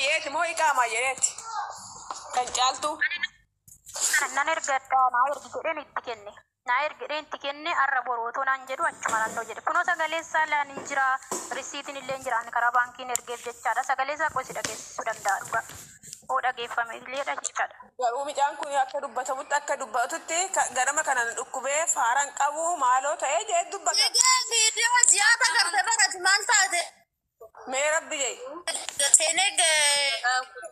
yeeti moo iqaama yeeti kan caaltu nan ergadha naa ergideen itti kenne naa ergideen itti kenne arra borooto naan jedhu achuma naannoo jedhe kunoo sagalee isaa laan jira risiitiin illee jiraan karaa baankiin ergeef jechaadha sagalee isaa qosi dhageessisuu danda'a dhuga oo dhageeffame illeedha jechaadha. Garuu midhaan kun akka dubbatamutti akka dubbatutti ganama kanan dhukkubee faaraan qabu maaloo ta'ee jee dubbata. Viidiyoo ji'aata garte barati maal taate? Mee rabbi jee.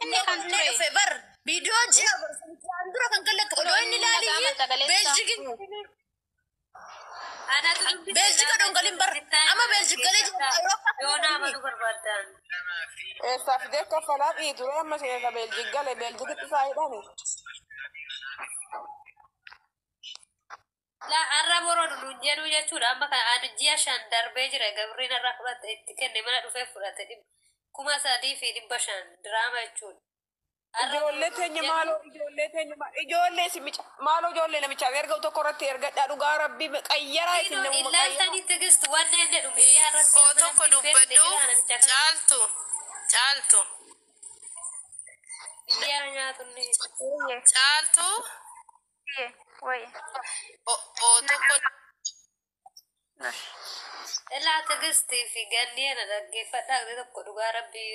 Inni kan dhufe bar viidiyoo ji'a dura kan kalaqqa odoo inni ilaalee Beeljikiin Beeljika dhongoliin bar amma Beeljik galee eessaaf deekka falaa dhiiture amma seesa Beeljik galee Beeljikitti faayidhani. La arra boroo jedhu jechuudha amma kan ji'a 5 darbee jira gabriin irraa fudhate itti kenne mana dhufee fudhate 3,500 diraama jechuudha. Ijoollee teenya maaloo ijoollee simicha maaloo ijoollee namicha erga tokko irratti ergadhaa dhugaa rabbii qayyaraa isin nama ilaaltanii tigistu waan inni dhume irratti oo tokko dubbadhu caaltu biyya nyaatunni caaltu way oo tokko ilaa tigisti fi ganniina dhaggeeffadhaa tokko dhugaa rabbii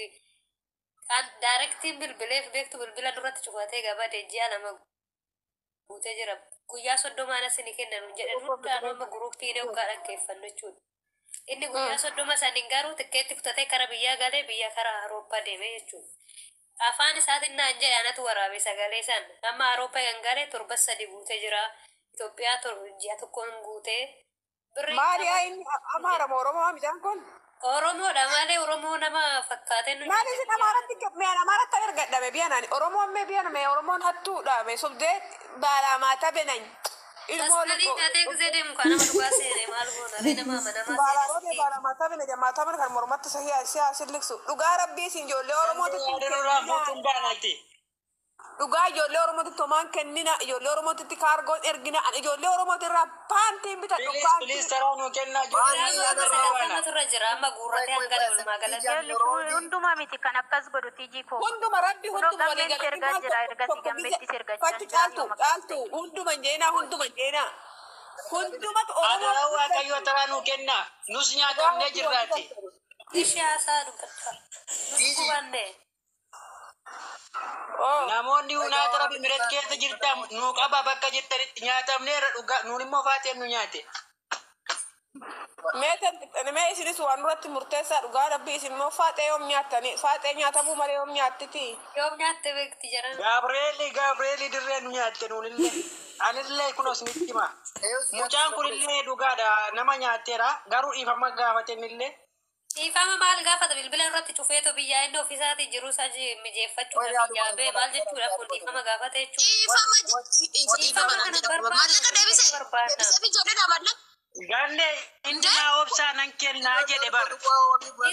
kan directiin bilbileef beektu bilbila duratti cufatee gabadee ji'a lama guutee jira guyyaa 30 asini kennan jedhe hundaan amma guruppii ne ugaa dhaggeeffannu jechuudha. Inni guyyaa 30 saniin garuu tikkeetti kutatee kara biyyaa galee biyya kara Awurooppaa deemee jechuudha. Afaan isaatiin naan jedhe anatu waraabe sagalee san amma Awurooppaa kan galee 7 guutee jira. Itoophiyaa ji'a tokkoon guutee. Maaliyaa inni Amaara moo Oromoo midhaan kun? Oromoodha malee Oromoo nama fakkaatee nuti. Maali si Amaaratti ergadhame biyanani Oromoon mee biyaname Oromoon hattuudha mee sobdee baalaa maataa benañ. Ilmoo lukkoo. Tasganii gisee deemu kana dhugaa seene maal goona reena maama nama seene. Baalaa maataa benañ maataa mana kan mormatti siyaasi liksu dhugaa rabbii siin ijoollee Oromootti. Dhugaa ijoollee Oromootti tomaan kennina ijoollee Oromootti kaargoon ergina ijoollee Oromootti irraa paantiin bitadhu paantiin. Bilis taraa nu kennaa Nama turre jira amma guurratee hanga walumaa galatti. Hundumaa miti kan akkas godhu tijii koo. Hunduma rabbi hunduma gambeetti ergaa jira ergatti gambeettis ergachaa caaltu hunduma jeenaa hundumatu Oromoo. Aadaa Waaqayyoo taraa nu kennaa nus nyaatamnee jirraati. Ishee haasaa dubbata. Nus hubanne. Namoonni unaata rabbi miret keessa jirtan nu qaba bakka jirtanitti nyaatamneerra dhugaa nuun immoo faateen nu nyaate. Mee isinis waan duratti murteessaa dhugaa rabbii isin immoo faaxee yoom nyaattanii faaxee nyaatamuu malee yoom nyaattiti. Yoom nyaatte beekti jedhan. Gaabreelli dirree nu nyaatte nuunillee anillee kun osinitti hima. Mucaan kunillee dhugaadha nama nyaatteera garuu dhiifama gaafateenillee. Ifama maal gaafata bilbila irratti cufeetu biyyaa inni ofiisaati jiru saji mijeeffachuudha biyyaa bee maal jechuudha kun ifama gaafata jechuudha. Ifama kana barbaada. Ganne indina obsaa nan kennaa jedhe bar.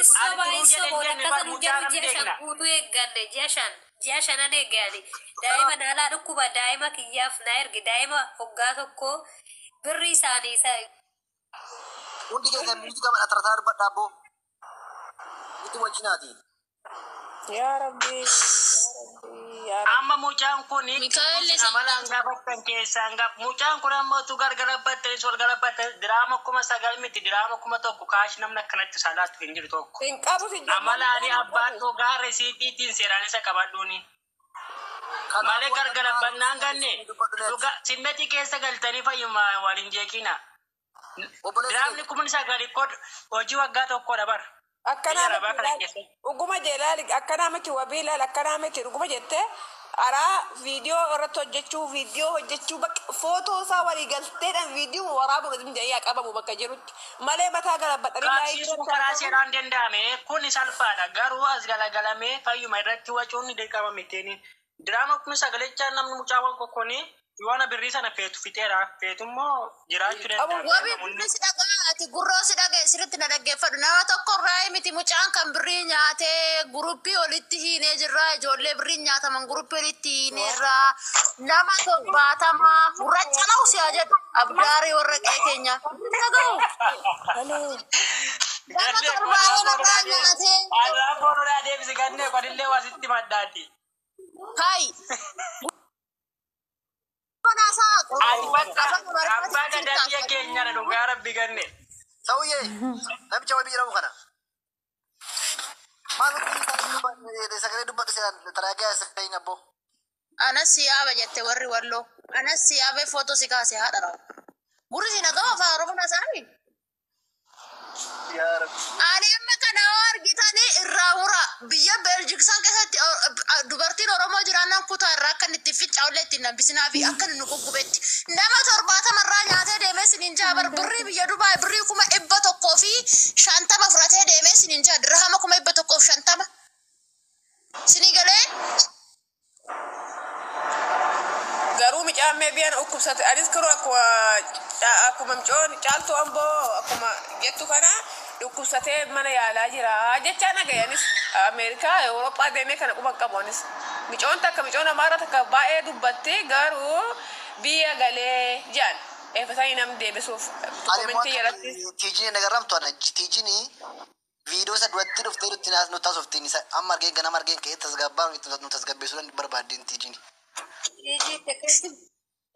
Isoba akkasa nu jedhu ji'a 5 guutuu eegganne ji'a 5 eegganne daa'ima naalaa dhukkuba daa'ima kiyyaaf na ergi daa'ima hoggaa tokko birri isaanii isa. Hundi keessan muuziqaa badhaatarataa dubbadhaa boo. Itu wajjinaati. Yaa Rabbi. Amma mucaan kun amalaan gaafattan keessaan mucaan kun ammoo tu gargarabatte sol garabatte diraama 9 miti diraama 1 kaash namna kanatti salaatu hin jiru tokko. Hin qabu si amalaani abbaan dhugaa resiitiin seeraan isa qabadhuuni. Malee gargarabannaan ganne dhugaa simmeti keessa galtanii fayyuma waliin jeekina. Diraamni 9 kod hojii waggaa tokko dabar. Uguma jeelaali akkanaa miti wabiilaal akkanaa miti uguma jette araa viidiyoo irratti hojjechuu bakka footoo isaa walii galteedhaan viidiyoo waraabuu irratti mijaa'ee qabamu bakka jirutti malee mataa galabaxanii laayii karaa seeraan danda'ame kun salphaadha garuu as galagalamee fayyuma irratti wacuun dirqama miteeni diraama 9 namni mucaawwan kokkonii Yoona birrii sana feetu fixeera. Feetummoo jiraachuu danda'a. Wabii birrii si dhagaa ati gurroo si dhagee sirriitti na dhaggeeffadhu. Nama tokko irraa miti mucaan kan birrii nyaatee guruppii olitti hiinee jirra. Ijoollee birrii nyaataman guruppii olitti hiineerra. Nama 70 gurraacha na usiyaa jedhu abdaarii warra qe'ee keenya. Dhaga'u. Nama 70 narraa nyaatee. Aadaa boonodhaa deebisi gannee qodillee wasitti maddaati. Hai. Abbaa gadaa biyya keenyadha dhugaa rabbi ganne. Sauye, namicha wabii jedhamu kana. Maal sagalee dubbatu seeraan taraagaa sagalee nabbo. Anas siyaaba jette warri walloo. Anas siyaabee footoo si kaase haadha rawu. Gurri si nagaa afaan Oromoo saami. Ani amma kana argitanii irraa hura biyya Beeljiksaan keessatti dubartiin Oromoo jiraannan kutaa irraa akka itti fincaa'ullee ittiin nambisinaa fi akka nu guggubetti. Nama 70 irraa nyaatee deemee siniin jaabar birrii biyya Dubaay birrii 100 fi 50 fudhatee deemee siniin jaa dirhama 100 fi 50. Sinii galee garuu micaamee biyyan dhukkubsate anis kiroo akkuma micoon caaltuu amboo akkuma jettu kana dhukkubsatee mana yaalaa jira jechaa nagayanis Ameerikaa Awurooppaa deemee kana quban qabuunis micoon takka micoon amaara takka baay'ee dubbatti garuu biyya galee jaan eeffatanii namni deebisuuf komentii jalatti. Tiijini nagaramtu ana tiijini viidiyoo isa duratti dhuftee nutti nu taasoftiin isa amma argeen ganama argeen ka'ee tasgabbaa nu tasgabbeessuudhaan barbaaddeen tiijini.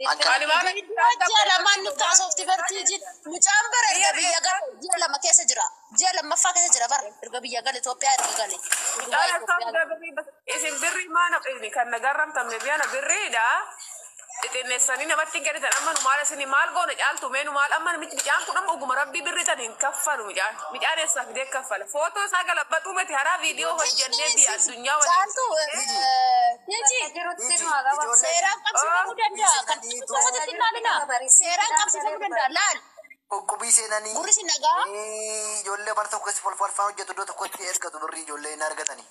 ji'a lamaan nu taasofti bartiiji mucaan bara erga biyya gale ji'a lama keessa jira ji'a lammaffaa keessa jira bara erga biyya gale Itoophiyaa erga gale. Isin birrii maana qilni kan nagaramtamne biyana birriidha. Itineessanii namatti gaditan amma nu maal isin maal goone caaltu mee nu maal amma namichi bicaan kun amma oguma rabbii birritan hin kaffalu bicaan eessaaf dee kaffala footoo isaa galabbatu miti haraa viidiyoo hojjannee bi addunyaa waliin. Caaltu seeraan qabsiifamuu danda'a kan keessatti ilaalina seeraan qabsiifamuu danda'a laal. Qubbii seenanii Gurri si nagaa ijoollee bara tokko keessa falfalfaan hojjetu iddoo tokkotti ergatu birrii ijoollee hin argatanii.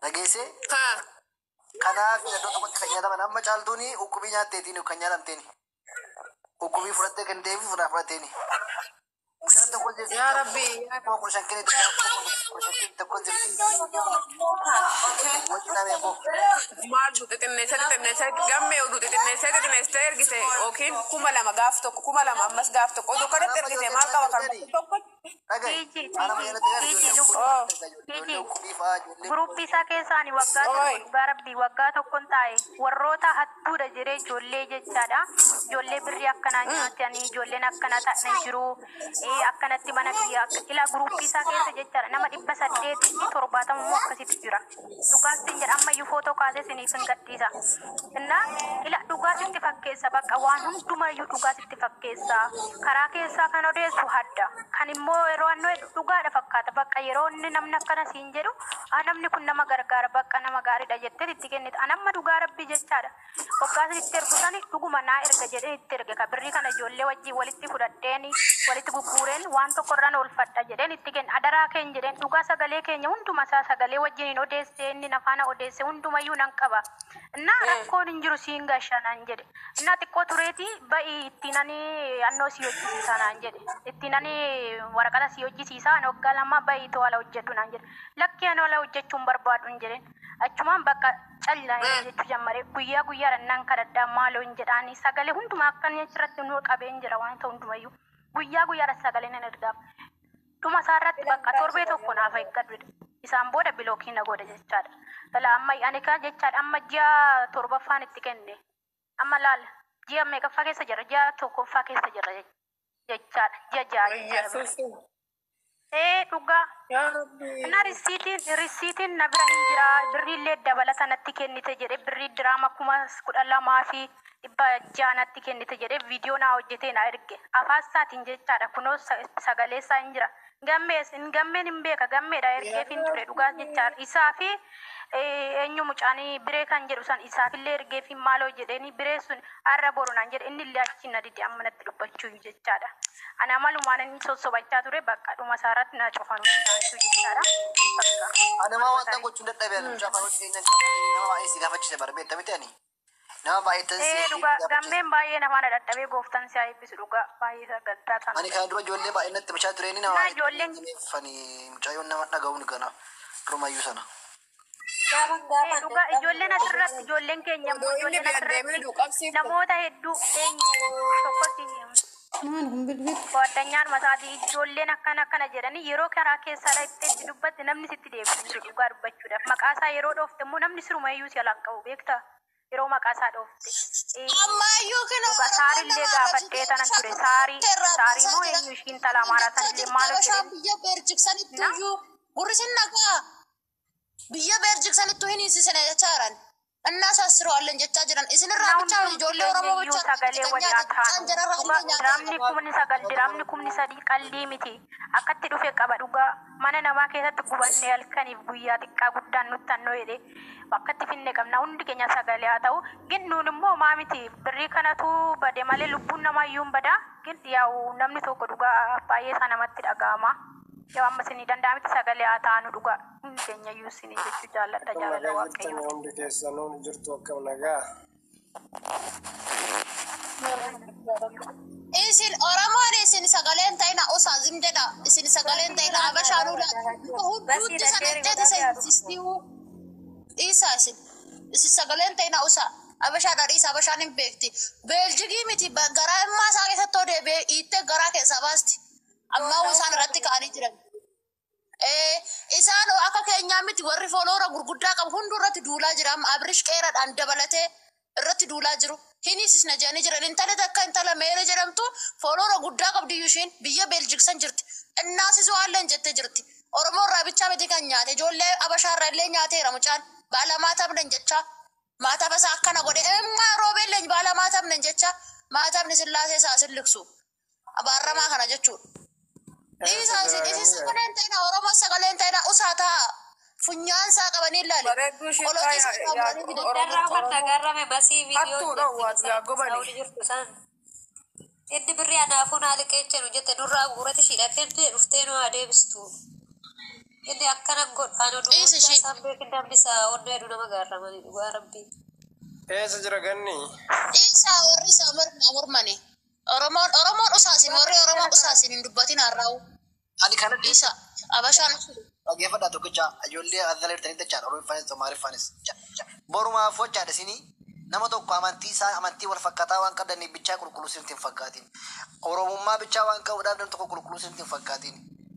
Dhageessee kanaaf iddoo tokkotti kan nyaataman amma caaltuuni qubbii nyaatteetiin kan nyaatamteeni. Qubbii fudhattee kan deebi fudhateeni. Mushaan tokko jirti. Yaa Rabbi. Mushaan kennee tokko maal xixinneessee gammee oduu xixinneessee ergite yookiin 2000 gaaf tokko 2000 ammas gaaf tokko oduu kanatti ergite maal qaba kan tokko. Guruppii isaa keessaan waggaa rabbii waggaa tokkoon taa'e warroota hattuudha jedhee ijoollee jechaadha. Ijoollee birrii akkanaa nyaatanii ijoolleen akkana ta'an jiru. Akkanatti mana biyya ila guruppii isaa keessa jechaadha. Nama 870 immoo akkasitti jira. Dhugaatti jedha ammayyuu footoo kaasee siniif hin gadhiisa. Innaa ila dhugaatitti fakkeessa bakka waan hundumayyuu dhugaatitti fakkeessa. Karaa keessaa kan odeessu hadda. Kan immoo yeroo annoo dhugaadha fakkaata bakka yeroo inni namni akkana siin jedhu namni kun nama gargaara bakka nama gaariidha jettee itti kennite. Anamma dhugaa rabbii jechaadha. Hoggaasni itti ergusan dhuguma naa erga jedhee itti erge ka birrii kana ijoollee wajjin walitti fudhadheeni walitti gugguureen waan tokkorraan oolfadha jedheen itti kenna adaraa keenya jedheen dhugaa sagalee keenya hunduma isaa sagalee wajjin hin odeesse inni nafaana odeesse hundumayyuu nan qaba. Innaa rakkoon hin jiru siin gashanaan jedhe. Innaa xiqqoo tureeti ba'ii ittiinanii annoo si hojjisiisaa naan jedhe. Ittiinanii waraqata si hojjisiisaa waggaa lama ba'ii to'ala hojjedhu naan jedhe. Lakkii ani wala hojjechuun barbaadu hin jedheen. Achumaan bakka callaa jechuu jammare guyyaa guyyaadhaan nan kadhadhaa maaloo hin jedhaanii sagalee hundumaa akkan irratti nu qabeen jira waan ta'u hundumayyuu guyyaa guyyaadhaan sagalee nan ergaaf. Dhuma isaarratti bakka torbee tokko naaf eeggadhu isaan booda bilookii na godhe jechaadha. Lala amma ani kaa jechaadha amma ji'a torbaffaan itti kenne amma laala ji'a meeqaffaa keessa jira ji'a tokkoffaa keessa jira jechaadha ji'a ja'a. Dhugaa. Na risiitiin na bira hin jira birriillee dabalata natti kennite jedhe birrii diraama 12,000 fi 600 natti kennite jedhe viidiyoo naa hojjetee na erge afaan isaatiin jechaadha kunoo sagalee isaa hin jira gammeen hin beeka gammeedha ergeef hin ture dhugaa jechaadha isaa fi eenyu mucaanii biree kan jedhu san isaafillee ergeef hin maaloo jedheeni biree sun har'a boru naan jedhe inni illee achi na dide amma natti dubbachuu jechaadha. Ana malumaan inni sossobachaa ture bakka dhuma isaarratti na cufanu jechaadha. Ana maa wanta gochuun dadhabee mucaa afaan hojii keenya nama baay'ee si gaafachise bara beekta miti ani. Nama baay'atan dhugaa gammeen baay'ee namaan dadhabee gooftaan si eebbisu dhugaa baay'ee sagantaa sana. Ani kan dura ijoollee baay'inatti bishaan tureen nama mucayyoon nama dhaga'uun kana durumayyuu sana. Dhugaa ijoolleen asirratti ijoolleen keenya immoo ijoolleen asirratti namoota hedduu tokkos addanyaan mataatii ijoolleen akkana jedhanii yeroo karaa keessaa itti dubbatti namni sitti deebisu dhugaa dubbachuudhaaf maqaasaa yeroo dhoofte immoo namni sirumayyuu si alaan qabu beektaa yeroo maqaasaa dhoofte. Ammayyuu kana saarillee gaafadhee tanan ture saarii moo eenyu ishiin talaa maaraatan maal hojjetan biyya beerjiksanitti iyyuu gurrisin nagaa biyya beerjiksanitti hin hiisisne jechaaran እናሳስረዋለን ጀቻ ጅራን እስንራ ብቻ ጆሌ ኦሮሞ ብቻ sagalee walaataan diramni kumni sadii qallii miti akkatti dhufe qaba dhugaa mana namaa keessatti gubanne halkaniif guyyaa xiqqaa guddaan nuttannoo jedhe bakkatti finne qabna hundi keenya sagalee haa ta'u ginnuun immoo maa miti birrii kanatu bade malee lubbuun namaayyuu hin badaa gin yaa'u namni tokko dhugaa baay'ee isaa namatti dhaga'ama yoo amma isinii danda'amitti sagalee haa ta'anu dhugaa hundi keenya iyyuu isinii jechuu jaalladha jaalala waaqayyoo. Hundi keessanoon jirtu akkam nagaa. Isin Oromoon isin sagaleen ta'ina osaa zimdedha isin sagaleen ta'ina abashaanudha hundi sanaddeeta seensistiiwu dhiisaa isin sagaleen ta'ina osaa abashaadha dhiisa abashaan hin beekti beeljigii miti garaa immaa isaa keessatti odeebee hiittee garaa keessaa baasti ammaa isaan irratti ka'anii jiran. Isaan akka keenyaa miti warri fooloora gurguddaa qabu hundi irratti duulaa jira amma abrish qeeradhaan dabalatee irratti duulaa jiru. Hinisisna jedhanii jiran intala takka intala meere jedhamtu fooloora guddaa qabdi ishiin biyya beeljiksan jirti. Innaasisuu haalleen jettee jirti. Oromoo irraa bichaa miti kan nyaate ijoollee abashaarraa illee nyaateera mucaan baala maatabnen jecha maataba isaa akkana godhe immaa roobeelleen baala maatabnen jecha maatabni sillaasee isaa silliksu abaarramaa kana jechuudha. Isin sagaleen ta'ina Oromoo sagaleen ta'ina usaataa funyaan isaa qabanii ilaali. Darraa farda garrame basii viidiyoo jirtu san. Iddi birrii anaafuun haali qeechenu jette durraa guurati shidhattee dhuftee nu adeebistu. Iddi akkana godhaan oduu isaan beekin dambisaa onnee dhu nama gaarramanii dhugaa rabbii. Eessa jira ganni? Isaa warri isaa mormani. Oromoon usaasin warri Oromoon usaasin hin dubbatin har'aa'u. Ani kana Isa abashaan dhaggeeffadhaa tokkicha ijoollee adda leertanii dachaan Oromoofaanis Somaaliifaanis borumaaf hojjaadha isinii nama tokko amantii wal fakkaataa waan qabdaniif bichaa qulqulluu isinitti hin fakkaatin. Oromummaa bichaa waan qabuudhaaf namni tokko qulqulluu isinitti hin fakkaatin.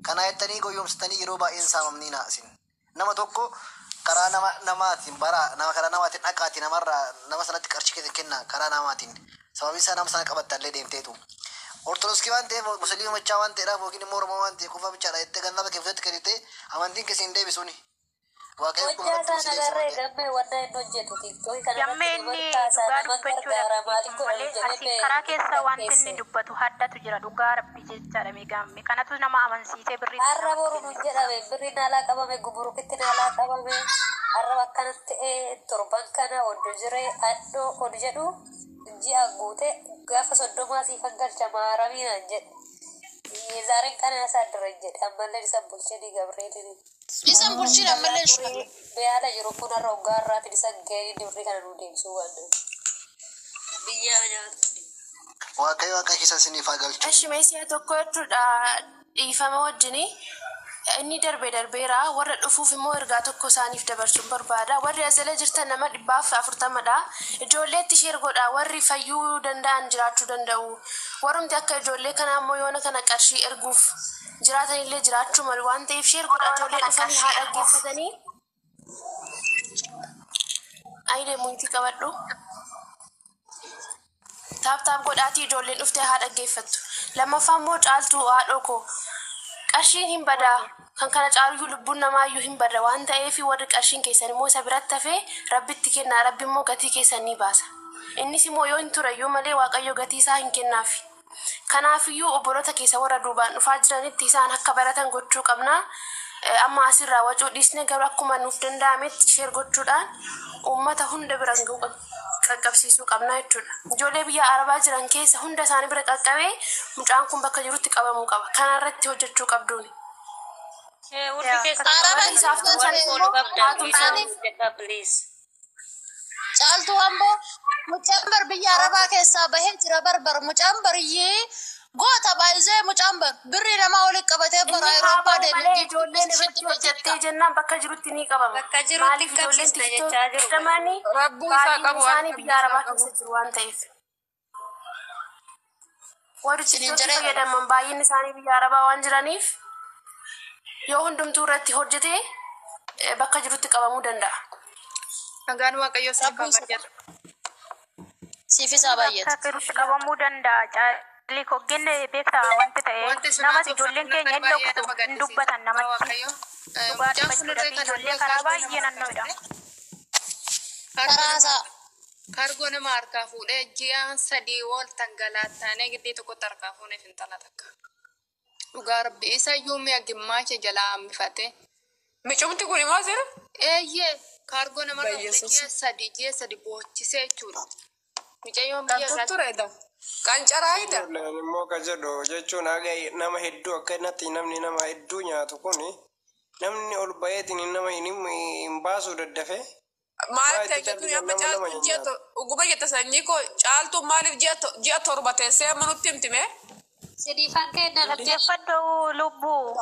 Kana jettanii goyoomsitanii yeroo baay'een saamamnii naasin. Nama tokko karaa namaatiin nama karaa namaatiin dhaqaatii namarraa nama sanatti qarshii kenna karaa namaatiin. Sababii isaa nama sana qabattallee deemteetu. Ortodoksii waan ta'eef musliima machaa waan ta'eedhaaf yookiin immoo Oromoo waan ta'eef kufa bichaadha jettee gannaba keessatti kennite amantiin keessi hin deebisuuni. Hojjaa sana garree gammee wanna hin hojjetu tiktooki kana Gammee inni dhugaa dubbachuudhaaf malee asii karaa keessa wanti inni dubbatu haddatu jira dhugaa rabbii jechaadha gamme kanatu nama amansiisee birrii. Har'a boru nu jedhame birrii naalaa qabame guburukitti naalaa qabame har'a akkanatti torban kana oddo jiree addoo ol jedhu ji'a guute gaafa soddomaa siifan galcha maaramiinaan jedhe. Zaaren kana yasaadira jedhe ammallee isa bulchanii Gabreelini. isan bulchiin ammallee Beala jiru kun har'a hoggaa irraati isa gahee birrii kana nu deemsuu waan biyyaa nyaatu. Waaqayyo akka keessa isiniif haa galchu. Ashmeesii tokko jechuudha dhiifama wajjini inni darbeera warra dhufuuf immoo ergaa tokko isaaniif dabarsuun barbaada. Warri asala jirtan nama 140dha. Ijoolleetti sheer godha warri fayyuu danda'an jiraachuu danda'u. Warrumti akka ijoollee kana ammoo yoona kana qarshii erguuf jiraatan illee jiraachuu malu waan ta'eef sheer godha ijoollee dhufanii haa dhaggeeffatanii. Ayidee muuntii qabadhu. Taap godhaatii ijoolleen dhuftee haa dhaggeeffattu. Lammaffaa immoo caaltuu haadhoo koo. Qarshiin hin badaa kan kana caaluyyuu lubbuun namaayyuu hin bada waan ta'eef warri qarshiin keessan immoo isa biratti hafee rabbitti kenna rabbi immoo gatii keessan ni baasa. Innis immoo yoo hin tureyyuu malee waaqayyo gatii isaa hin kennaafi. Kanaafiyyuu obboloota keessa warra duubaan dhufaa jiranitti isaan akka baratan gochuu qabna. Amma asirraa wacuu dhiisne garuu akkuma nuuf danda'ametti sheer gochuudhaan uummata hunda bira qaqqabsiisuu qabna jechuudha. Ijoollee biyya Arabaa jiran keessa hunda isaanii bira qaqqabee mucaan kun bakka jirutti qabamuu qaba. Kanarratti hojjechuu qabduuni. caaltuu amboo Mucambar biyya Arabaa keessaa bahee jira barbar. Mucambariyyee goota baay'isee mucambar birrii namaa walitti qabatee bara Awurooppaa deemee ijoolleen irratti hojjettee jennaan bakka jirutti ni qabama. Bakka jirutti Maaliif ijoolleen qabsiisna jechaa jiru. tiktookii Rabbuu isaa baay'een qabu isaanii waan biyya Arabaa keessa jiru waan ta'eef. Warri tiktookii fayyadaman baay'een isaanii biyya Arabaa waan jiraniif yoo hundumtuu irratti hojjetee bakka jirutti qabamuu danda'a. Nagaan Waaqayyoo siif haa baay'atu. Siifisaa baay'atu. Bakka jirutti qabamuu danda'a. Caalii koggeen beektaa wanti ta'e namas ijoolleen keenya hin dhoksu hin dubbatan namatti. Dhugaadha fayyadabii ijoollee karaa baay'ee naannoodha. Karaasaa. Kargo nama harkaa fuudhee ji'a sadii ol tangalaattaanee giddii tokkotti harkaa fuudhee fintala takka. Dhugaa rabbi isa iyyuu mi'a gimmaacha jalaa hammifate. Micumti kun immoo sirra? Eeyyee kargo nama ji'a sadi boochisee jechuudha. Micayyoon biyya Kan tuttureedha. Qancaraa hidha. immoo ka jedhu jechuun haga nama hedduu akkanatti namni nama hedduu nyaatu kun namni ol baheetiin nama hin baasu daddafe. Maaliif ta'e jechuun amma caaltuun dhuguma jetta sanyii koo caaltuun maaliif ji'a torba teessee amma nutti himtime? Sidiifaan kenna lafti. Dhaggeeffadhu lubbuu.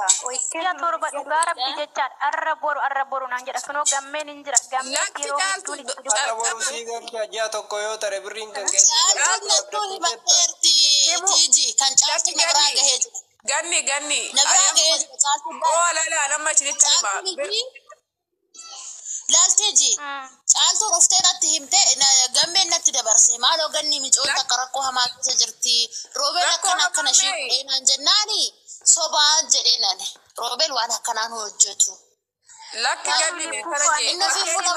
Ji'a torba dhugaa rabbi jechaadha. Arra boru naan jedha. Kunoo gammeen hin jira. Gammeen Lakki yeroo caaltuu hedduun Akka borumsii galchaa ji'a tokko yoo tare birriin kan keessi Caaltuu himatteerti Tiiji kan caaltuu nagaraa gahee jira. ganni. Nagaraa gahee jira caaltuu Oo alala nama isinitti hima. Laalteeji caaltuu dhuftee natti himte gammeen natti dabarse maaloo ganni micoota akka rakkoo hamaa keessa jirti roobeel akkana shiiqee naan jennaani sobaan jedhee nani roobeel waan akkanaan hojjetu. Lakki ganni Inni fi fuula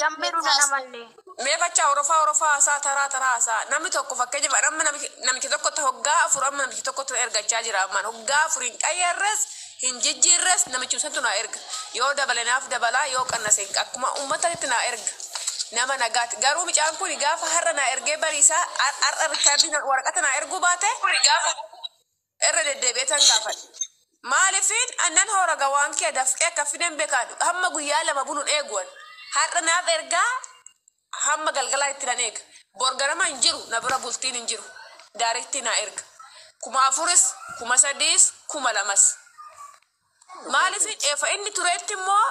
gammeeru na namanne. mee fachaa orofaa haasaa taraa haasaa namni tokko fakkeenyaaf amma namichi tokkotti hoggaa afur amma namichi tokkotti ergachaa jira ammaan hoggaa afur hin qayyarres hin jijjiirres namichi santu naa erga yoo dabalanaaf dabalaa yoo qannase akkuma uummatatti naa erga nama nagaati garuu micaan kun gaafa har'a naa ergee bariisaa har'a rikaardii waraqata naa erguu baate gaafa irra deddeebi'eetan gaafadhe. Maaliifin annan horaga waan kee dafqee akka fiden beekaadhu hamma guyyaa lama buluun eeguwan har'a naaf ergaa hamma galgalaa itti nan eega borganama hin jiru na bira bultiin hin jiru daariitti naa erga 4,000 3,000 2,000 maaliifin eefa inni tureetti immoo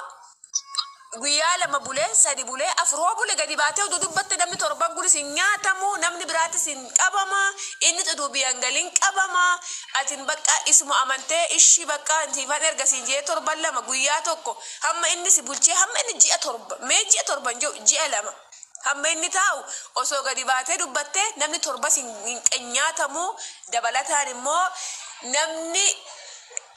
guyyaa lama bulee sadi bulee afur bule gadi baatee oduu dubbatte namni torban kunis hin nyaatamu namni biraatis hin qabama inni tuduu biyyan galiin qabama atin bakka isuma amantee ishii bakka intifan ergasiin jee torban lama guyyaa tokko hamma inni si bulchee hamma inni ji'a torban ji'a lama hamma inni taa'u osoo gadi baatee dubbatte namni torbas hin nyaatamu dabalataan immoo namni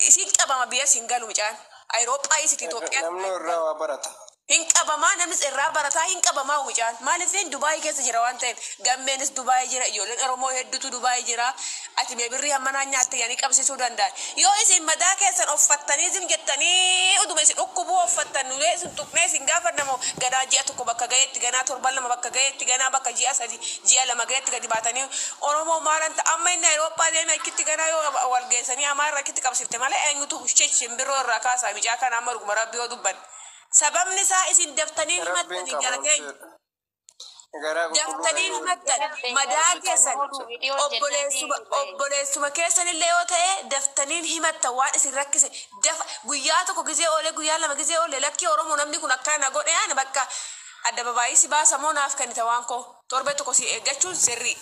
isin qabama biyya isin galu micaan. Ayirooppaa isitti Itoophiyaa. namni irraa waa barata. Hin qabamaa namni irraa barataa hin qabamaa micaan. Maaliif Dubaayii keessa jira waan ta'eef gammeenis Dubaayii jira ijoolleen Oromoo hedduutu Dubaayii jira. Ati birrii hamma naan nyaatte yaanii qabsiisuu danda'an. Yoo isin madaa keessan uffattanii jettanii uduma isin dhukkubuu uffattan nulee isin tuqnee isin gaafannamoo ganaa ji'a tokko bakka gaheetti ganaa torban lama bakka gaheetti ganaa bakka ji'a sadi ji'a lama gaheetti gadi baatanii Oromoo maalan ta'a amma inni Ayirooppaa deemee akkitti ganaa yoo wal geessanii amaarra akkitti qabsifte malee eenyutu shimbiroo irraa kaasaa micaa kana amma dhuguma rabbi yoo dubban. Sababni isaa isin daftanii himattanii gara keenya. Daftanii himattan madaa keessan obboleessuma keessanillee yoo ta'e daftanii himattan waan isin rakkise guyyaa tokko gizee oolee guyyaa lama gizee oolee lakkii Oromoo namni kun akkana godhe yaani bakka adda babaayii si baasamoo naaf kennita waan koo torbee tokko si eeggachuun sirrii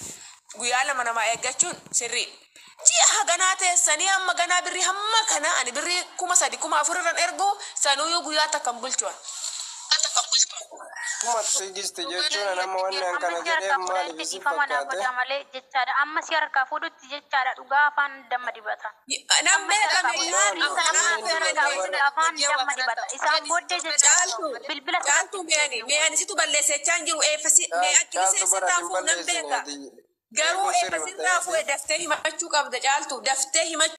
guyyaa lama namaa eeggachuun sirrii. Ji'a haganaa teessanii amma ganaa birrii hamma kana ani birrii 3,000 4,000 irraan ergu sanuyyuu guyyaa takkan bulchuun. Kuma tigiste jechuun nama wanni an kana jedhee maaliif si fakkaate? Malee jechaadha amma si harkaa fuudhutti jechaadha dhugaa afaan damma dibata. Nam beekame Afaan damma dibata. Isaan booddee jechaadha bilbila caaltuu meeyani situ balleessechaan jiru eeffasi mee'akkilisa isa taafuu nam beeka. Garuu eeffasirraa fuudhee daftee himachuu qabda caaltuu daftee himachuu.